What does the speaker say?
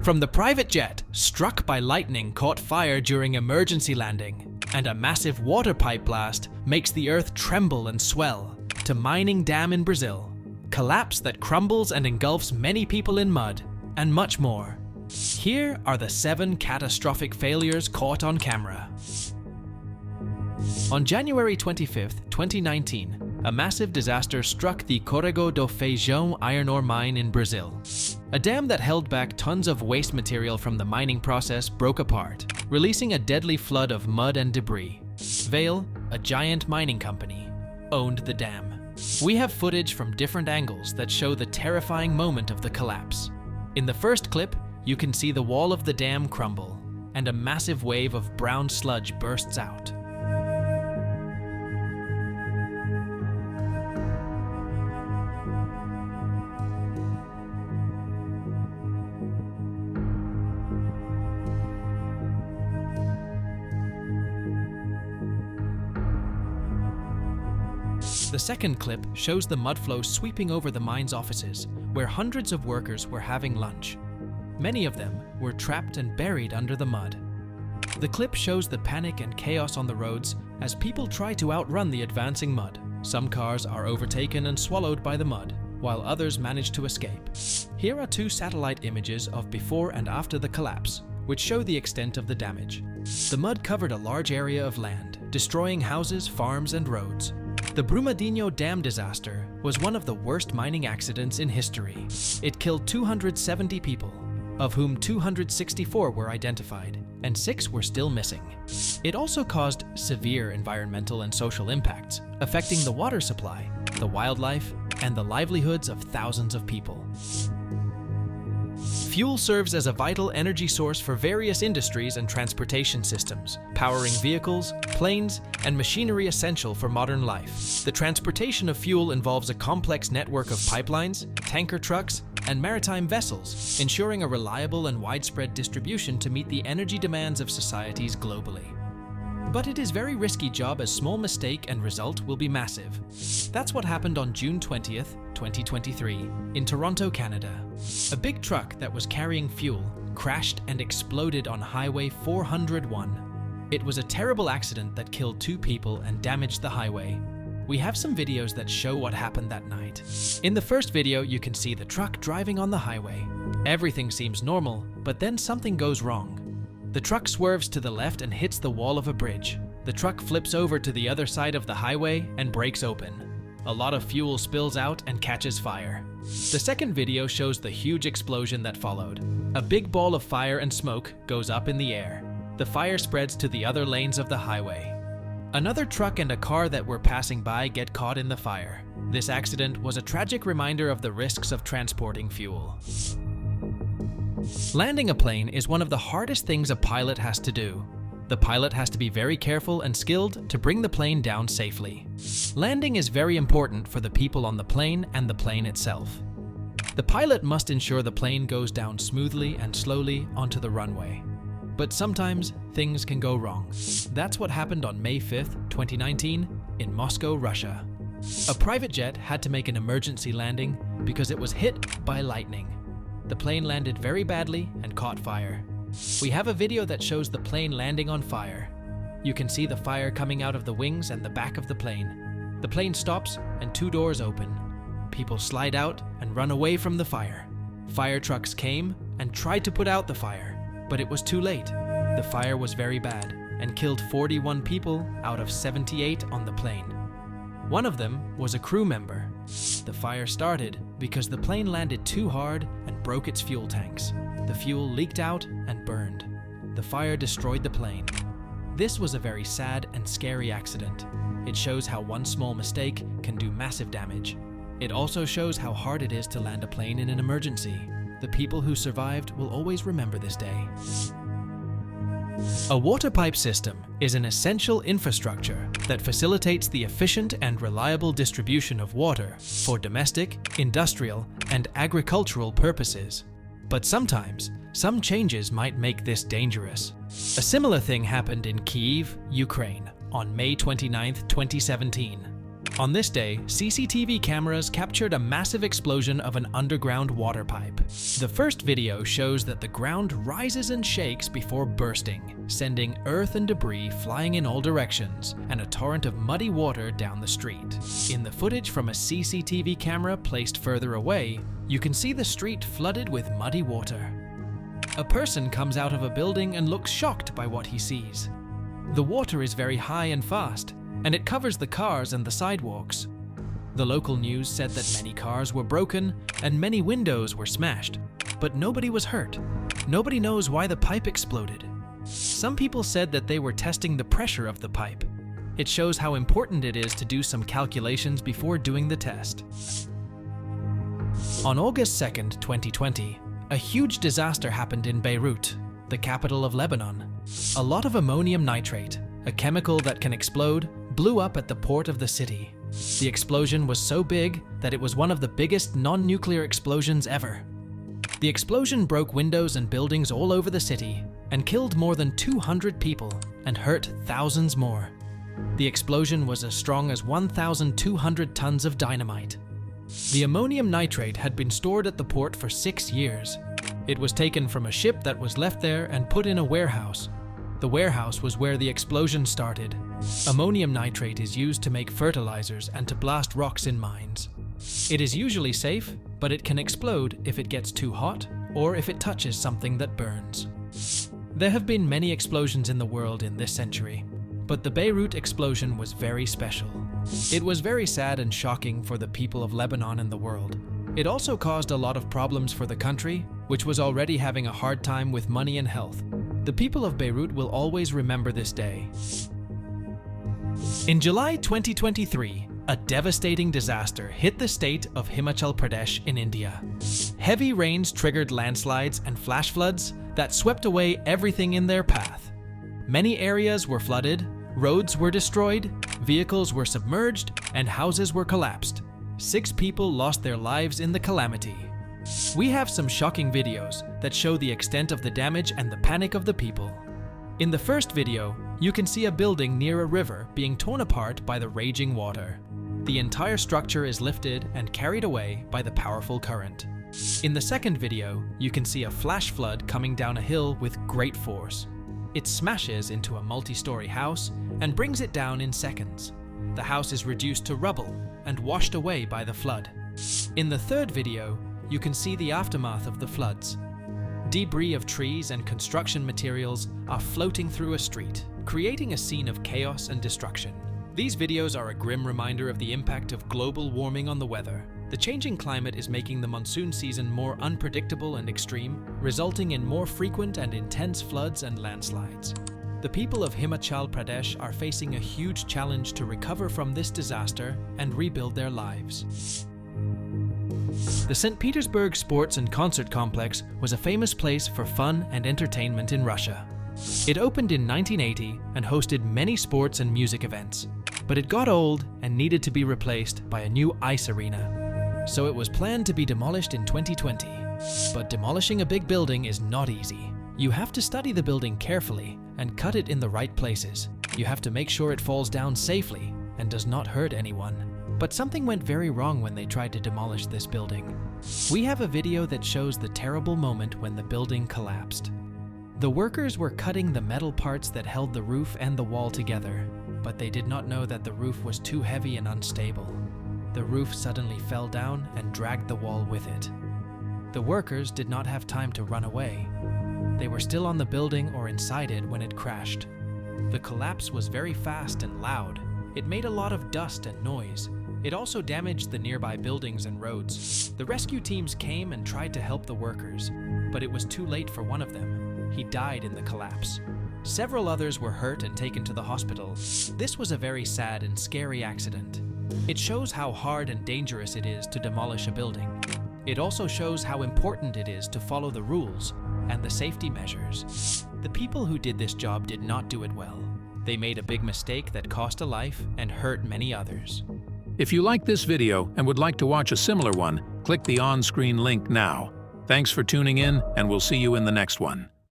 From the private jet, struck by lightning caught fire during emergency landing, and a massive water pipe blast makes the earth tremble and swell, to mining dam in Brazil, collapse that crumbles and engulfs many people in mud, and much more. Here are the 7 catastrophic failures caught on camera. On January 25, 2019, a massive disaster struck the Córrego do Feijão iron ore mine in Brazil. A dam that held back tons of waste material from the mining process broke apart, releasing a deadly flood of mud and debris. Vale, a giant mining company, owned the dam. We have footage from different angles that show the terrifying moment of the collapse. In the first clip, you can see the wall of the dam crumble, and a massive wave of brown sludge bursts out. The second clip shows the mudflow sweeping over the mine's offices, where hundreds of workers were having lunch. Many of them were trapped and buried under the mud. The clip shows the panic and chaos on the roads as people try to outrun the advancing mud. Some cars are overtaken and swallowed by the mud, while others manage to escape. Here are 2 satellite images of before and after the collapse, which show the extent of the damage. The mud covered a large area of land, destroying houses, farms, and roads. The Brumadinho Dam disaster was one of the worst mining accidents in history. It killed 270 people, of whom 264 were identified, and 6 were still missing. It also caused severe environmental and social impacts, affecting the water supply, the wildlife, and the livelihoods of thousands of people. Fuel serves as a vital energy source for various industries and transportation systems, powering vehicles, planes, and machinery essential for modern life. The transportation of fuel involves a complex network of pipelines, tanker trucks, and maritime vessels, ensuring a reliable and widespread distribution to meet the energy demands of societies globally. But it is a very risky job, as small mistake and result will be massive. That's what happened on June 20th, 2023, in Toronto, Canada. A big truck that was carrying fuel crashed and exploded on Highway 401. It was a terrible accident that killed 2 people and damaged the highway. We have some videos that show what happened that night. In the first video, you can see the truck driving on the highway. Everything seems normal, but then something goes wrong. The truck swerves to the left and hits the wall of a bridge. The truck flips over to the other side of the highway and breaks open. A lot of fuel spills out and catches fire. The second video shows the huge explosion that followed. A big ball of fire and smoke goes up in the air. The fire spreads to the other lanes of the highway. Another truck and a car that were passing by get caught in the fire. This accident was a tragic reminder of the risks of transporting fuel. Landing a plane is one of the hardest things a pilot has to do. The pilot has to be very careful and skilled to bring the plane down safely. Landing is very important for the people on the plane and the plane itself. The pilot must ensure the plane goes down smoothly and slowly onto the runway. But sometimes things can go wrong. That's what happened on May 5th, 2019 in Moscow, Russia. A private jet had to make an emergency landing because it was hit by lightning. The plane landed very badly and caught fire. We have a video that shows the plane landing on fire. You can see the fire coming out of the wings and the back of the plane. The plane stops and 2 doors open. People slide out and run away from the fire. Fire trucks came and tried to put out the fire, but it was too late. The fire was very bad and killed 41 people out of 78 on the plane. One of them was a crew member. The fire started because the plane landed too hard and broke its fuel tanks. The fuel leaked out and burned. The fire destroyed the plane. This was a very sad and scary accident. It shows how one small mistake can do massive damage. It also shows how hard it is to land a plane in an emergency. The people who survived will always remember this day. A water pipe system is an essential infrastructure that facilitates the efficient and reliable distribution of water for domestic, industrial, and agricultural purposes. But sometimes, some changes might make this dangerous. A similar thing happened in Kyiv, Ukraine, on May 29, 2017. On this day, CCTV cameras captured a massive explosion of an underground water pipe. The first video shows that the ground rises and shakes before bursting, sending earth and debris flying in all directions and a torrent of muddy water down the street. In the footage from a CCTV camera placed further away, you can see the street flooded with muddy water. A person comes out of a building and looks shocked by what he sees. The water is very high and fast, and it covers the cars and the sidewalks. The local news said that many cars were broken and many windows were smashed, but nobody was hurt. Nobody knows why the pipe exploded. Some people said that they were testing the pressure of the pipe. It shows how important it is to do some calculations before doing the test. On August 2nd, 2020, a huge disaster happened in Beirut, the capital of Lebanon. A lot of ammonium nitrate, a chemical that can explode, blew up at the port of the city. The explosion was so big that it was one of the biggest non-nuclear explosions ever. The explosion broke windows and buildings all over the city and killed more than 200 people and hurt thousands more. The explosion was as strong as 1,200 tons of dynamite. The ammonium nitrate had been stored at the port for 6 years. It was taken from a ship that was left there and put in a warehouse. The warehouse was where the explosion started. Ammonium nitrate is used to make fertilizers and to blast rocks in mines. It is usually safe, but it can explode if it gets too hot or if it touches something that burns. There have been many explosions in the world in this century, but the Beirut explosion was very special. It was very sad and shocking for the people of Lebanon and the world. It also caused a lot of problems for the country, which was already having a hard time with money and health. The people of Beirut will always remember this day. In July 2023, a devastating disaster hit the state of Himachal Pradesh in India. Heavy rains triggered landslides and flash floods that swept away everything in their path. Many areas were flooded, roads were destroyed, vehicles were submerged, and houses were collapsed. 6 people lost their lives in the calamity. We have some shocking videos that show the extent of the damage and the panic of the people. In the first video, you can see a building near a river being torn apart by the raging water. The entire structure is lifted and carried away by the powerful current. In the second video, you can see a flash flood coming down a hill with great force. It smashes into a multi-story house and brings it down in seconds. The house is reduced to rubble and washed away by the flood. In the third video, you can see the aftermath of the floods. Debris of trees and construction materials are floating through a street, creating a scene of chaos and destruction. These videos are a grim reminder of the impact of global warming on the weather. The changing climate is making the monsoon season more unpredictable and extreme, resulting in more frequent and intense floods and landslides. The people of Himachal Pradesh are facing a huge challenge to recover from this disaster and rebuild their lives. The St. Petersburg Sports and Concert Complex was a famous place for fun and entertainment in Russia. It opened in 1980 and hosted many sports and music events, but it got old and needed to be replaced by a new ice arena. So it was planned to be demolished in 2020. But demolishing a big building is not easy. You have to study the building carefully and cut it in the right places. You have to make sure it falls down safely and does not hurt anyone. But something went very wrong when they tried to demolish this building. We have a video that shows the terrible moment when the building collapsed. The workers were cutting the metal parts that held the roof and the wall together, but they did not know that the roof was too heavy and unstable. The roof suddenly fell down and dragged the wall with it. The workers did not have time to run away. They were still on the building or inside it when it crashed. The collapse was very fast and loud. It made a lot of dust and noise. It also damaged the nearby buildings and roads. The rescue teams came and tried to help the workers, but it was too late for one of them. He died in the collapse. Several others were hurt and taken to the hospital. This was a very sad and scary accident. It shows how hard and dangerous it is to demolish a building. It also shows how important it is to follow the rules and the safety measures. The people who did this job did not do it well. They made a big mistake that cost a life and hurt many others. If you like this video and would like to watch a similar one, click the on-screen link now. Thanks for tuning in, and we'll see you in the next one.